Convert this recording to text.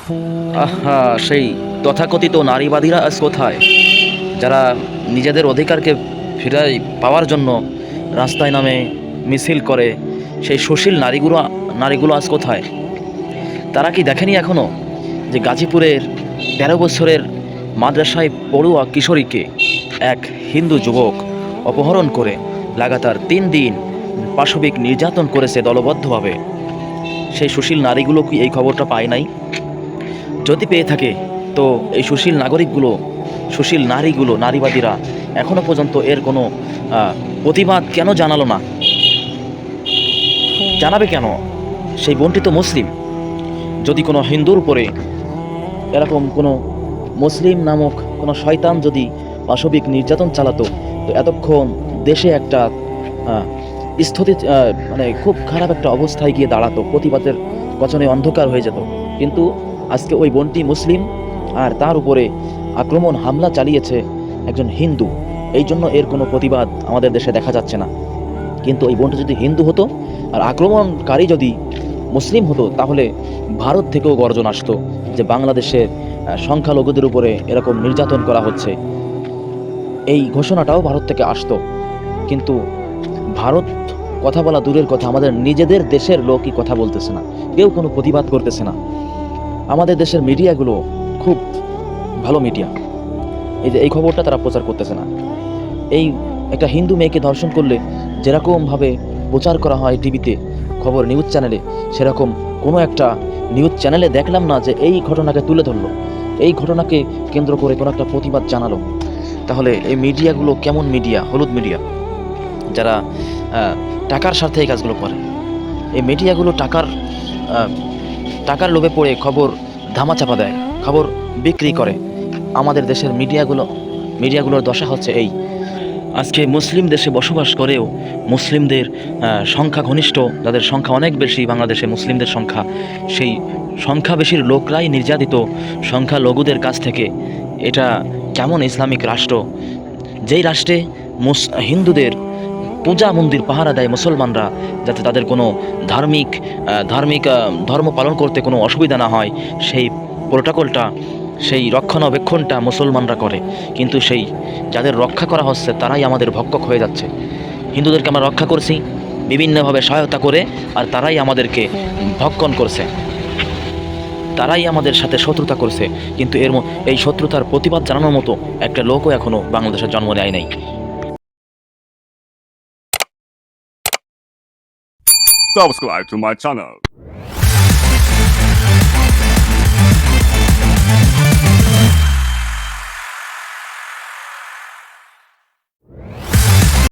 আহা, সেই তথাকথিত নারীবাদীরা আজ কোথায়? যারা নিজেদের অধিকারকে ফিরাই পাওয়ার জন্য রাস্তায় নামে মিছিল করে, সেই সুশীল নারীগুলো আজ কোথায়? তারা কি দেখেনি এখনো যে গাজীপুরের ১৩ বছরের মাদ্রাসায় পড়ুয়া কিশোরীকে এক হিন্দু যুবক অপহরণ করে লাগাতার ৩ দিন পাশবিক নির্যাতন করেছে দলবদ্ধভাবে? সেই সুশীল নারীগুলো কি এই খবরটা পায় নাই? যদি পেয়ে থাকে, তো এই সুশীল নারীগুলো, নারীবাদীরা এখনো পর্যন্ত এর কোনো প্রতিবাদ কেন জানালো না? জানাবে কেন? সেই বোনটি তো মুসলিম। যদি কোনো হিন্দুর উপরে এরকম কোনো মুসলিম নামক কোনো শয়তান যদি পাশবিক নির্যাতন চালাতো, তো এতক্ষণ দেশে একটা আহ, স্থিতি মানে খুব খারাপ একটা অবস্থায় গিয়ে দাঁড়াতো, প্রতিবাদের কচনে অন্ধকার হয়ে যেত। কিন্তু আজকে ওই বোনটি মুসলিম, আর তার উপরে আক্রমণ হামলা চালিয়েছে একজন হিন্দু। এই জন্য এর কোনো প্রতিবাদ আমাদের দেশে দেখা যাচ্ছে না। কিন্তু ওই বোনটা যদি হিন্দু হতো আর আক্রমণকারী যদি মুসলিম হতো, তাহলে ভারত থেকেও গর্জন আসতো যে বাংলাদেশের সংখ্যালঘুদের উপরে এরকম নির্যাতন করা হচ্ছে। এই ঘোষণাটাও ভারত থেকে আসতো। কিন্তু ভারত কথা বলা দূরের কথা, আমাদের নিজেদের দেশের লোকই কথা বলতেছে না, কেউ কোনো প্রতিবাদ করতেছে না। আমাদের দেশের মিডিয়াগুলো খুব ভালো মিডিয়া, এই খবরটা তারা প্রচার করতেছে না। এই একটা হিন্দু মেয়েকে ধর্ষণ করলে যেরকমভাবে প্রচার করা হয় টিভিতে, খবর নিউজ চ্যানেলে, সেরকম কোনো একটা নিউজ চ্যানেলে দেখলাম না যে এই ঘটনাকে তুলে ধরলো, এই ঘটনাকে কেন্দ্র করে কোনো একটা প্রতিবাদ জানালো। তাহলে এই মিডিয়াগুলো কেমন মিডিয়া? হলুদ মিডিয়া, যারা টাকার স্বার্থে এই কাজগুলো করে। এই মিডিয়াগুলো টাকার লোভে পড়ে খবর ধামাচাপা দেয়, খবর বিক্রি করে। আমাদের দেশের মিডিয়াগুলোর দশা হচ্ছে এই। আজকে মুসলিম দেশে বসবাস করেও মুসলিমদের সংখ্যা ঘনিষ্ঠ, যাদের সংখ্যা অনেক বেশি বাংলাদেশে মুসলিমদের সংখ্যা, সেই সংখ্যা বেশির লোকরাই নির্যাতিত সংখ্যালঘুদের কাছ থেকে। এটা কেমন ইসলামিক রাষ্ট্র? যেই রাষ্ট্রে হিন্দুদের পূজা মন্দির পাহারা দেয় মুসলমানরা, যাতে তাদের কোনো ধার্মিক ধর্ম পালন করতে কোনো অসুবিধা না হয়, সেই প্রোটোকলটা, সেই রক্ষণাবেক্ষণটা মুসলমানরা করে। কিন্তু সেই যাদের রক্ষা করা হচ্ছে তারাই আমাদের ভক্ষক হয়ে যাচ্ছে। হিন্দুদেরকে আমরা রক্ষা করছি বিভিন্নভাবে সহায়তা করে, আর তারাই আমাদেরকে ভক্ষণ করছে, তারাই আমাদের সাথে শত্রুতা করছে। কিন্তু এই শত্রুতার প্রতিবাদ জানানোর মতো একটা লোকও এখনও বাংলাদেশের জন্ম নেয় নাই। Subscribe to my channel.